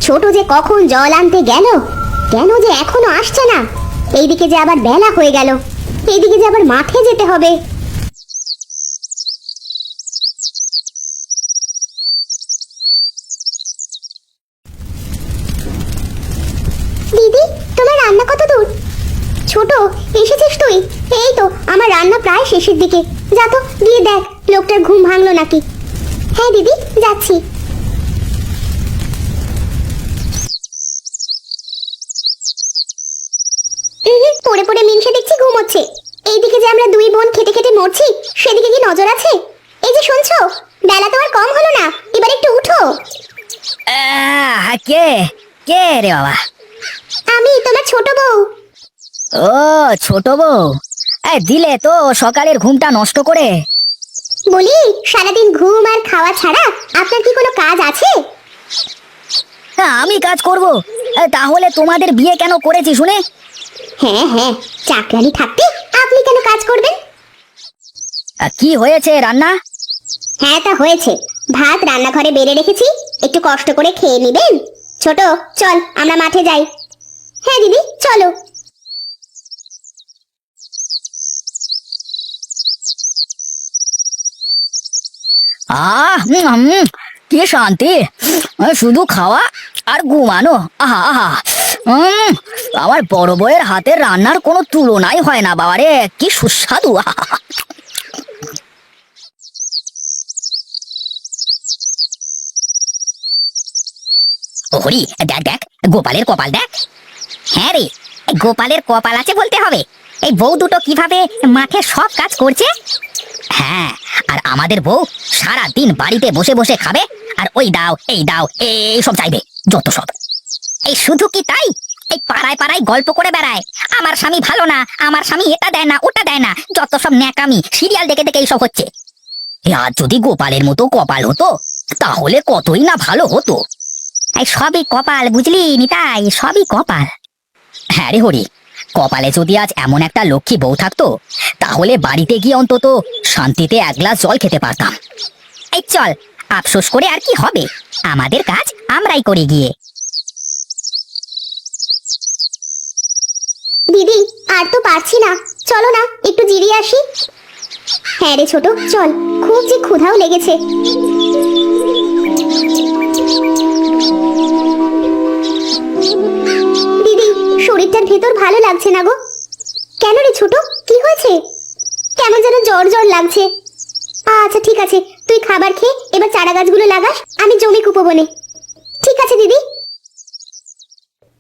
ছোট যে কখন জল আনতে গেল, কেন যে এখনো আসছে না? এইদিকে যে আবার বেলা হয়ে গেল, এইদিকে যে আবার মাঠে যেতে হবে। দিদি, তোমার রান্না কত দূর? ছোট, এসেছিস তুই? এই তো আমার রান্না প্রায় শেষের দিকে। যা তো গিয়ে দেখ লোকটার ঘুম ভাঙলো নাকি। হ্যাঁ দিদি, যাচ্ছি। পড়ে পড়ে মিনসে দেখছি ঘুমোচ্ছে। এইদিকে যে আমরা দুই বোন খেতে খেতে মরছি, সেদিকে কি নজর আছে? এই যে শুনছো, বেলা তো আর কম হলো না, এবার একটু উঠো। কে কে রে বাবা? আমি তোমার ছোট বউ। ও ছোট বউ, দিলে তো সকালের ঘুমটা নষ্ট করে। বলি, সারাদিন ঘুম আর খাওয়া ছাড়া আপনার কি কোনো কাজ আছে? আমি কাজ করব? তাহলে তোমাদের বিয়ে কেন করেছি শুনে? হ্যাঁ হ্যাঁ, চাকরানি থাকতে আপনি কেন কাজ করবেন? কি হয়েছে রান্না? হ্যাঁ তা হয়েছে, ভাত রান্নাঘরে বেড়ে রেখেছি, একটু কষ্ট করে খেয়ে নিবেন। ছোট, চল আমরা মাঠে যাই। হ্যাঁ দিদি, চলো। কি শান্তি, শুধু খাওয়া আর ঘুমানো। আহা আহা, আমার বড় বউয়ের হাতের রান্নার কোনো তুলনাই হয় না বাবারে, কি সুস্বাদু। হরি, দেখ দেখ গোপালের কপাল দেখ। হ্যাঁ রে, গোপালের কপাল আছে বলতে হবে। এই বউ দুটো কিভাবে মাঠে সব কাজ করছে। হ্যাঁ, আর আমাদের বউ সারা দিন বাড়িতে বসে বসে খাবে আর ওই দাও এই দাও এই সব চাইবে, যত সব। এই শুধু কি তাই, এই পাড়ায় পাড়ায় গল্প করে বেড়ায় আমার স্বামী ভালো না, আমার স্বামী এটা দেয় না ওটা দেয় না, যত সব ন্যাকামি সিরিয়াল দেখে দেখে এইসব হচ্ছে। আর যদি গোপালের মতো কপাল হতো তাহলে কতই না ভালো হতো। এই সবই কপাল, বুঝলি নিতাই, সবই কপাল। হ্যাঁ রে হরি, কপালে যদি আজ এমন একটা লক্ষ্মী বউ থাকতো তাহলে বাড়িতে গিয়ে অন্তত শান্তিতে এক গ্লাস জল খেতে পারতাম। এই চল, আফসোস করে আর কি হবে, আমাদের কাজ আমরাই করি গিয়ে। দিদি, আর তো পারছি না, চলো না একটু জিরিয়ে আসি। হ্যাঁ রে ছোট, চল, খুব যে ক্ষুধাও লেগেছে। দিদি, শরীরটার ভেতর ভালো লাগছে না গো। কেন রে ছোট, কি হয়েছে? কেমন যেন জ্বর জ্বর লাগছে। আচ্ছা ঠিক আছে, তুই খাবার খেয়ে এবার চারা গাছগুলো লাগাস, আমি জমি কুপোবো নে। ঠিক আছে দিদি,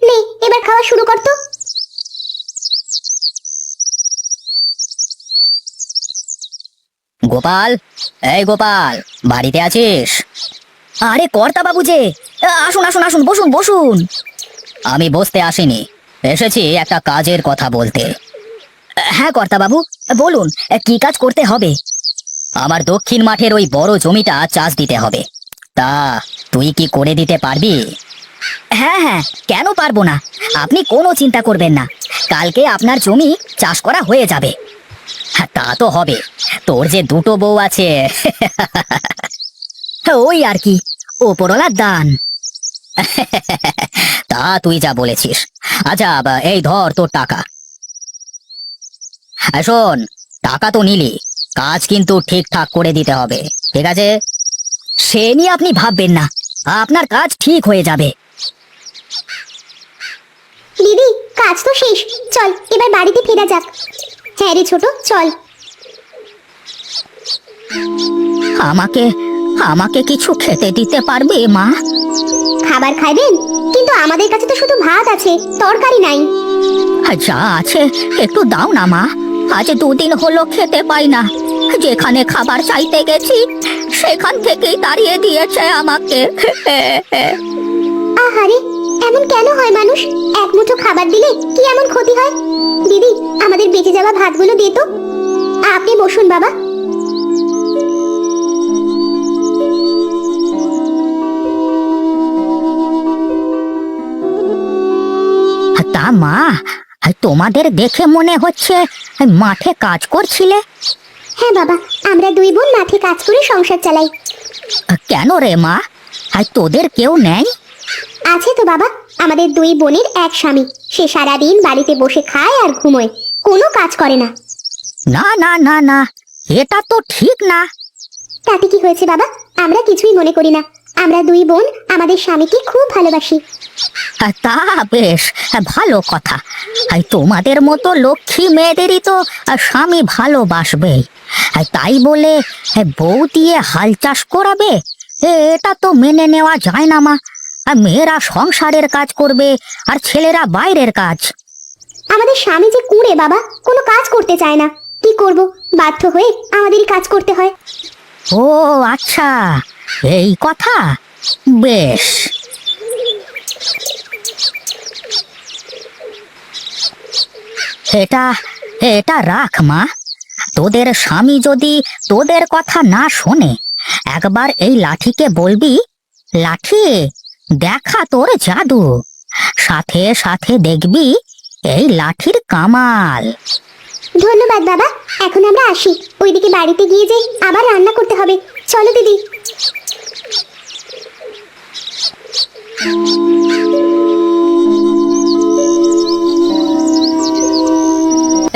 নে এবার খাওয়া শুরু কর তো। গোপাল, এই গোপাল, বাড়িতে আছিস? আরে কর্তা বাবু যে, আসুন আসুন আসুন, বসুন বসুন। আমি বসতে আসিনি, এসেছি একটা কাজের কথা বলতে। হ্যাঁ কর্তা বাবু, বলুন কি কাজ করতে হবে? আমার দক্ষিণ মাঠের ওই বড় জমিটা চাষ দিতে হবে, তা তুই কি করে দিতে পারবি? হ্যাঁ হ্যাঁ, কেন পারবো না, আপনি কোনো চিন্তা করবেন না, কালকে আপনার জমি চাষ করা হয়ে যাবে। হ্যাঁ তা তো হবে, তোর যে দুটো বউ আছে ওই আর কি, ওপরওয়ালার দান। তা তুই যা বলেছিস। আচ্ছা এই ধর তোর টাকা। শোন, টাকা তো নিলি, কাজ কিন্তু ঠিকঠাক করে দিতে হবে, ঠিক আছে? সে নিয়ে আপনি ভাববেন না, আপনার কাজ ঠিক হয়ে যাবে। দিদি, কাজ তো শেষ, চল এবার বাড়িতে ফেরা যাক। হ্যাঁ রে ছোট, চল। আমাকে আমাকে কিছু খেতে দিতে পারবে মা? খাবার খাইবেন? কিন্তু আমাদের কাছে তো শুধু ভাত আছে, তরকারি নাই। যা আছে একটু দাও না মা, আজ দুদিন হলো খেতে পাই না, যেখানে খাবার চাইতে গেছি সেখান থেকেই তাড়িয়ে দিয়েছে আমাকে। আহারে, এমন কেন হয় মানুষ? এক মুঠো খাবার দিলে কি এমন ক্ষতি হয়? দিদি, আমাদের বেঁচে যাওয়া ভাতগুলো দে তো। আপনি বসুন বাবা। তা মা, তোমাদের দেখে মনে হচ্ছে মাঠে কাজ করছিলে। হ্যাঁ বাবা, আমরা দুই বোন মাঠে কাজ করে সংসার চালাই। কেন রে মা, তোদের কেউ নেই? আছে তো বাবা, আমাদের দুই বোনের এক স্বামী। সে সারাদিন বাড়িতে বসে খায় আর ঘুমোয়, কোনো কাজ করে না। না না না না, এটা তো ঠিক না। তাতে কি হয়েছে বাবা? আমরা কিছুই মনে করি না। আমরা দুই বোন আমাদের স্বামীকে খুব ভালোবাসি। তা বেশ ভালো কথা। তোমাদের মতো লক্ষ্মী মেয়েদেরই তো স্বামী ভালোবাসবে। তাই বলে বউ দিয়ে হাল চাষ করাবে, এটা তো মেনে নেওয়া যায় না মা। মেয়েরা সংসারের কাজ করবে আর ছেলেরা বাইরের কাজ। আমাদের স্বামী যে কুঁড়ে বাবা, কোনো কাজ করতে চায় না। কি করব, বাধ্য হয়ে আমাদেরই কাজ করতে হয়। ও আচ্ছা, এই কথা। বেশ, এটা এটা রাখ মা। তোদের স্বামী যদি তোদের কথা না শোনে, একবার এই লাঠিকে বলবি, লাঠি দেখা তোর জাদু। সাথে সাথে দেখবি এই লাঠির কামাল। ধন্যবাদ বাবা, এখন আমরা আসি। ওইদিকে বাড়িতে গিয়ে যে আবার রান্না করতে হবে। চলো দিদি।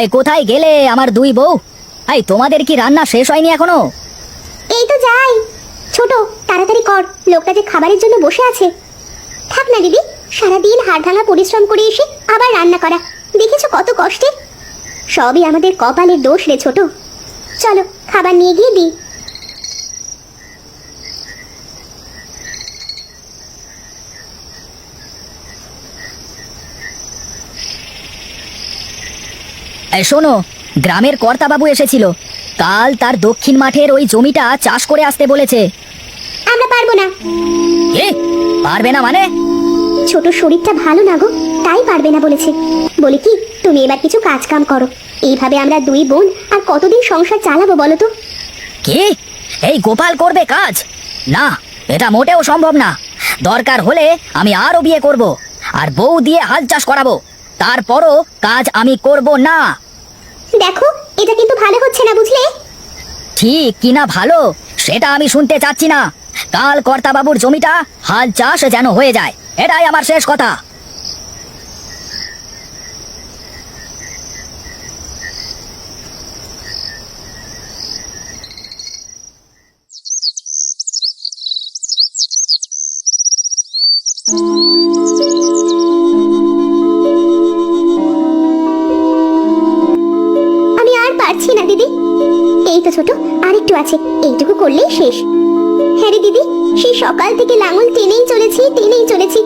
এই কোথায় গেলে আমার দুই বউ? তোমাদের কি রান্না শেষ হয়নি এখনো? এই তো যাই। ছোট, তাড়াতাড়ি কর, লোকটা যে খাবারের জন্য বসে আছে। থাক না দিদি, সারাদিন হাড় ভাঙা পরিশ্রম করে এসে আবার রান্না করা, দেখেছো কত কষ্টের। সবই আমাদের কপালের দোষ রে ছোট। চলো খাবার নিয়ে গিয়ে দিই। শোনো, গ্রামের কর্তাবাবু এসেছিল। কাল তার দক্ষিণ মাঠের ওই জমিটা চাষ করে আসতে বলেছে। আমরা পারবো না। এ পারবে না মানে? ছোট শরীরটা ভালো না গো, তাই পারবে না বলেছে। বলে কি, তুমি এবার কিছু কাজ কাম করো। এইভাবে আমরা দুই বোন আর কতদিন সংসার চালাবো বলো তো? কি, এই গোপাল করবে কাজ? না, এটা মোটেও সম্ভব না। দরকার হলে আমি আরো বিয়ে করব আর বউ দিয়ে হাল চাষ করাবো, তারপরও কাজ আমি করব না। দেখো, এটা কিন্তু ভালো হচ্ছে না, বুঝলে? ঠিক কিনা ভালো সেটা আমি শুনতে চাচ্ছি না। কাল কর্তাবাবুর জমিটা হাল চাষ যেন হয়ে যায়, এটাই আমার শেষ কথা। আমি আর পারছি না দিদি। এই তো ছোট, আরেকটু আছে, এইটুকু করলেই শেষ। হ্যাঁ রে দিদি, সেই সকাল থেকে লাঙল টেনেই চলেছি।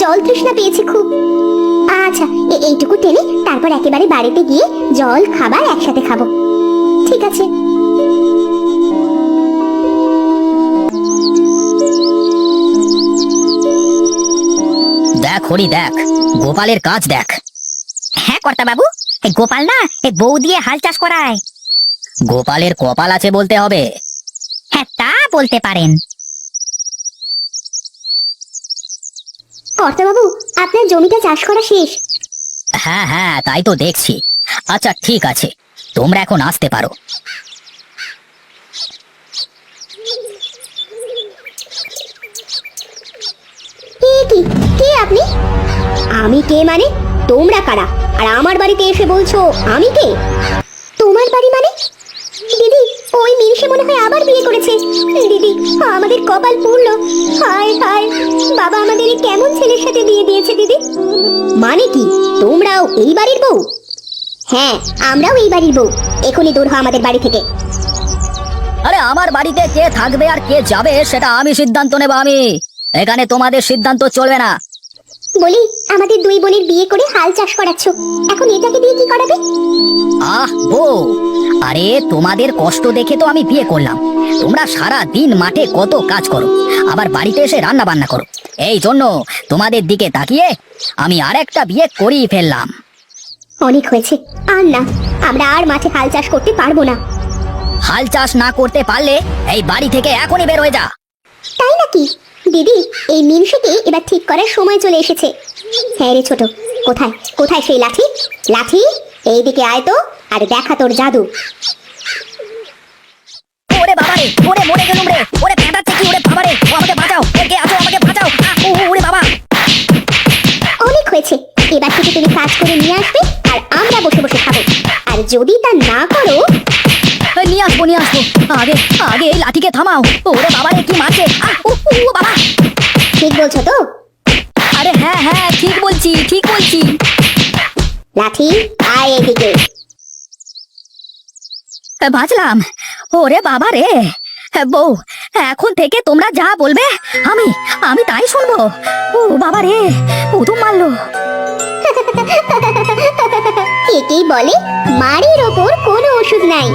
জল তৃষ্ণা পেয়েছি খুব। আচ্ছা, এইটুকু টেনে তারপর একেবারে বাড়িতে গিয়ে জল খাবার একসাথে খাবো। ঠিক আছে। দেখ হরি, দেখ গোপালের কাজ দেখ। হ্যাঁ কর্তাবাবু, গোপাল না বউ দিয়ে হাল চাষ করায়। গোপালের কপাল আছে বলতে হবে। হ্যাঁ, তা বলতে পারেন। কর্তাবাবু, আপনার জমিটা চাষ করা শেষ। হ্যাঁ হ্যাঁ, তাই তো দেখছি। আচ্ছা ঠিক আছে, তোমরা এখন আসতে পারো। কি কে আপনি? আমি কে মানে? তোমরা কারা? আর আমার বাড়িতে এসে বলছো আমি কে? তোমার বাড়ি মানে? দিদি, ওই মিনসে মনে হয় আবার বিয়ে করেছে। দিদি, আমাদের কপাল পুড়লো। হায় হায়, বাবা আমাদের এই কেমন ছেলের সাথে বিয়ে দিয়েছে দিদি। মানে কি, তোমরাও এই বাড়ির বউ? হ্যাঁ, আমরাও এই বাড়ির বউ। এখনই দূর হও আমাদের বাড়ি থেকে। আরে আমার বাড়িতে কে থাকবে আর কে যাবে সেটা আমি সিদ্ধান্ত নেব। আমি এখানে তোমাদের সিদ্ধান্ত চলবে না। বলি, আমাদের দুই বোনের বিয়ে করে হাল চাষ করাচ্ছ, এখন এটাকে দিয়ে কি করাবে? আহ বউ, আরে তোমাদের কষ্ট দেখে তো আমি বিয়ে করলাম। তোমরা সারা দিন মাঠে কত কাজ করো, আবার বাড়িতে এসে রান্না বান্না করো। এই জন্য তোমাদের দিকে তাকিয়ে আমি আরেকটা বিয়ে করিয়ে ফেললাম। অনেক হয়েছে, আর না, আমরা আর মাঠে হাল চাষ করতে পারবো না। হাল চাষ না করতে পারলে এই বাড়ি থেকে এখনই বের হয়ে যা। তাই নাকি? দিদি, এই মিনসেকে এবার ঠিক করার সময় চলে এসেছে। হ্যাঁ রে ছোট, কোথায় কোথায় সেই লাঠি? লাঠি, এইদিকে আয় তো, আর দেখা তোর জাদু। ওরে বাবা রে, ওরে মরে গেলুম রে, ওরে পেটাচ্ছে কি, ওরে বাবা রে, আমাকে বাঁচাও, কে আছো, আমাকে বাঁচাও। ওরে বাবা। করে নিয়ে আসবে আর আমরা বসে বসে খাবো। আর যদি তা না করো, নিয়ে আসবো নিয়ে আসবো। আগে আগে এই লাঠিকে থামাও। ওরে বাবা রে কি মারছে। বাবা। ঠিক বলছো তো? আরে হ্যাঁ হ্যাঁ ঠিক বলছি ঠিক বলছি। লাঠি আয় এদিকে। বাঁচলাম। ওরে বাবা রে। বউ, এখন থেকে তোমরা যা বলবে আমি আমি তাই শুনবো। ও বাবা রে, প্রথম মারলো। একেই বলে মারির ওপর কোনো ওষুধ নাই।